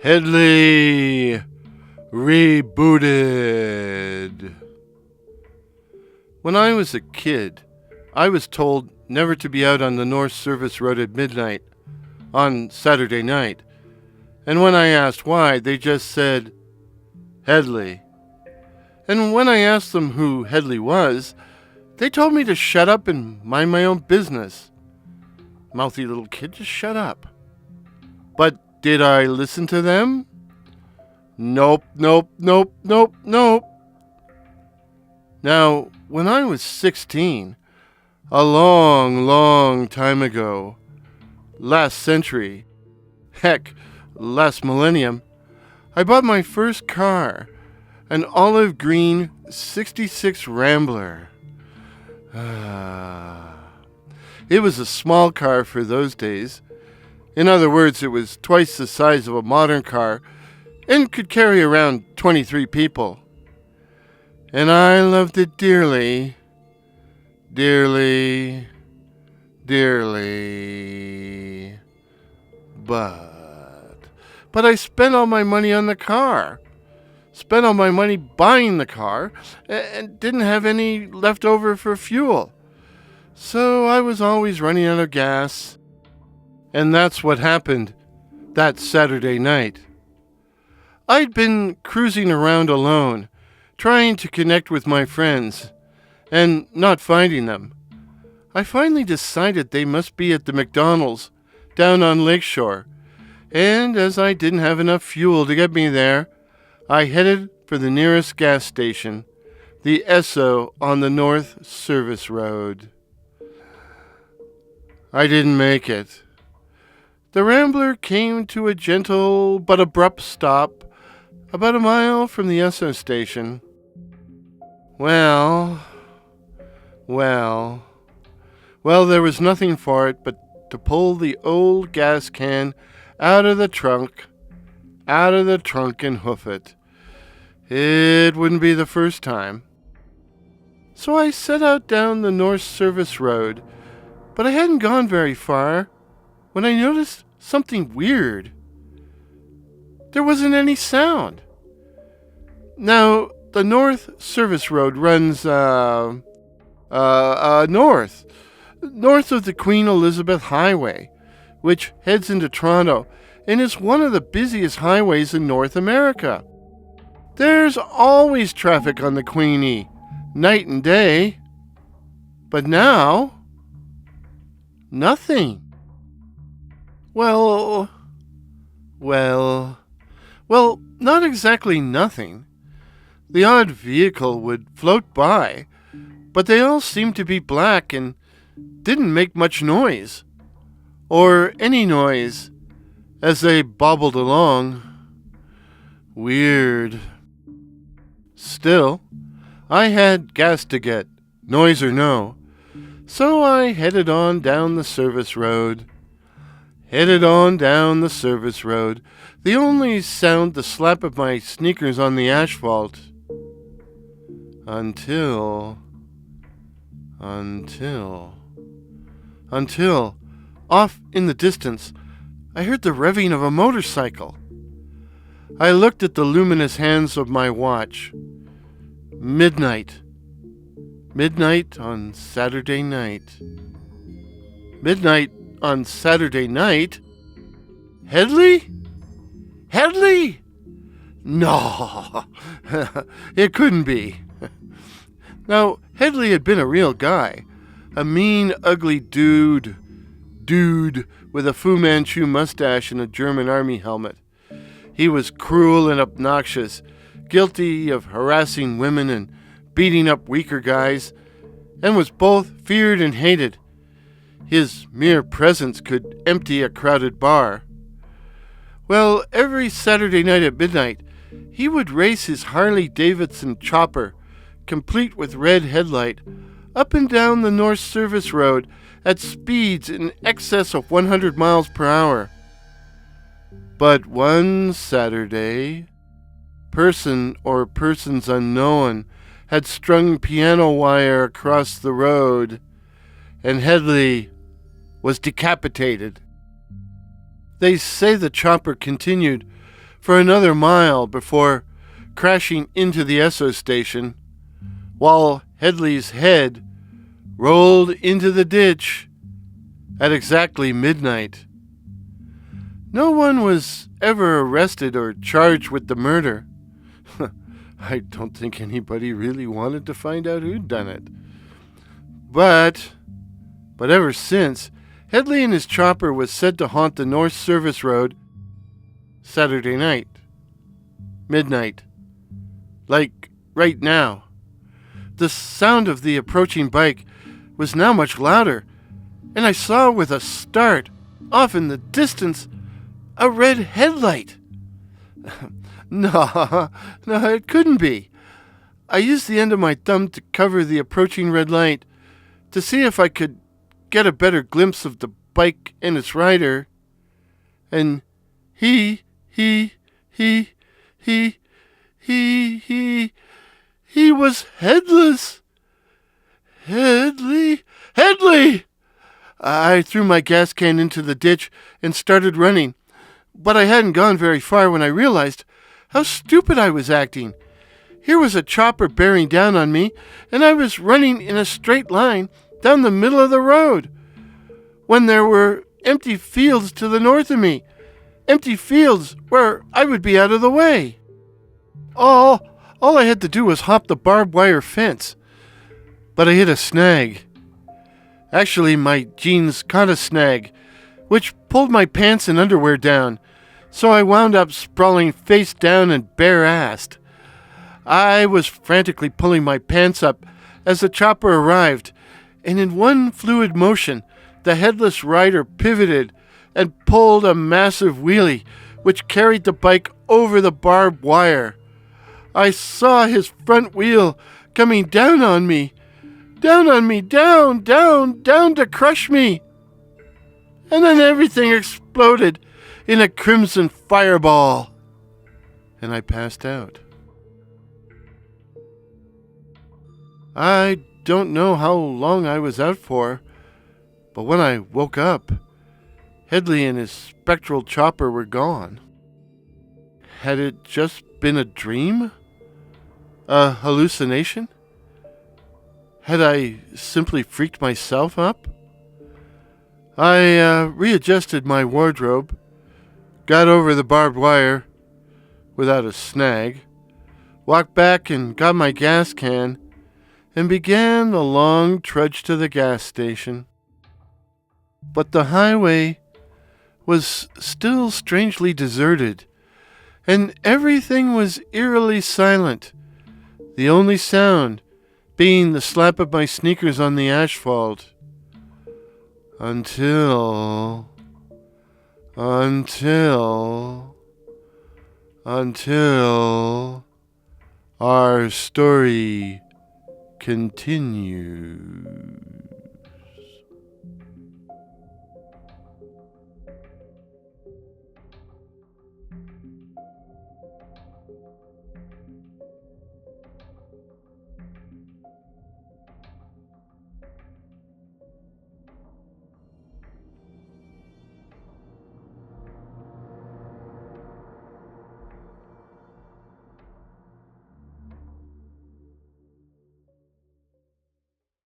Headley Rebooted. When I was a kid, I was told never to be out on the North Service Road at midnight on Saturday night. And when I asked why, they just said, Headley. And when I asked them who Headley was, they told me to shut up and mind my own business. Mouthy little kid, just shut up. But did I listen to them? Nope. Now, when I was 16, a long time ago, last century, heck, last millennium, I bought my first car, an olive green 66 Rambler. It was a small car for those days. In other words, it was twice the size of a modern car and could carry around 23 people. And I loved it dearly. But I spent all my money on the car. Spent all my money buying the car and didn't have any left over for fuel. So I was always running out of gas. And that's what happened that Saturday night. I'd been cruising around alone, trying to connect with my friends, and not finding them. I finally decided they must be at the McDonald's down on Lakeshore, and as I didn't have enough fuel to get me there, I headed for the nearest gas station, the Esso on the North Service Road. I didn't make it. The Rambler came to a gentle but abrupt stop about a mile from the Esso station. Well, there was nothing for it but to pull the old gas can out of the trunk and hoof it. It wouldn't be the first time. So I set out down the North Service Road, but I hadn't gone very far when I noticed something weird. There wasn't any sound. Now, the North Service Road runs, north of the Queen Elizabeth Highway, which heads into Toronto and is one of the busiest highways in North America. There's always traffic on the Queenie, night and day. But now, nothing. Well, not exactly nothing. The odd vehicle would float by, but they all seemed to be black and didn't make much noise, or any noise, as they bobbled along. Weird. Still, I had gas to get, noise or no, so I headed on down the service road. The only sound the slap of my sneakers on the asphalt. Until, off in the distance, I heard the revving of a motorcycle. I looked at the luminous hands of my watch. Midnight on Saturday night. Midnight on Saturday night? Headley? No, it couldn't be. Now, Headley had been a real guy, a mean, ugly dude with a Fu Manchu mustache and a German army helmet. He was cruel and obnoxious, guilty of harassing women and beating up weaker guys, and was both feared and hated. His mere presence could empty a crowded bar. Well, every Saturday night at midnight, he would race his Harley-Davidson chopper, complete with red headlight, up and down the North Service Road at speeds in excess of 100 miles per hour. But one Saturday, person or persons unknown had strung piano wire across the road, and Headley was decapitated. They say the chopper continued for another mile before crashing into the Esso station, while Headley's head rolled into the ditch at exactly midnight. No one was ever arrested or charged with the murder. I don't think anybody really wanted to find out who'd done it. But ever since, Headley and his chopper was said to haunt the North Service Road Saturday night, midnight, like right now. The sound of the approaching bike was now much louder, and I saw with a start, off in the distance, a red headlight. No, it couldn't be. I used the end of my thumb to cover the approaching red light to see if I could get a better glimpse of the bike and its rider. And he was headless. Headley! I threw my gas can into the ditch and started running, but I hadn't gone very far when I realized how stupid I was acting. Here was a chopper bearing down on me, and I was running in a straight line down the middle of the road, when there were empty fields to the north of me, empty fields where I would be out of the way. All I had to do was hop the barbed wire fence, but I hit a snag. Actually, my jeans caught a snag, which pulled my pants and underwear down, so I wound up sprawling face down and bare-assed. I was frantically pulling my pants up as the chopper arrived, and in one fluid motion, the headless rider pivoted and pulled a massive wheelie, which carried the bike over the barbed wire. I saw his front wheel coming down on me, down to crush me. And then everything exploded in a crimson fireball, and I passed out. I don't know how long I was out for, but when I woke up, Headley and his spectral chopper were gone. Had it just been a dream? A hallucination? Had I simply freaked myself up? I readjusted my wardrobe, got over the barbed wire without a snag, walked back and got my gas can, and began the long trudge to the gas station. But the highway was still strangely deserted, and everything was eerily silent, the only sound being the slap of my sneakers on the asphalt. Until our story continues.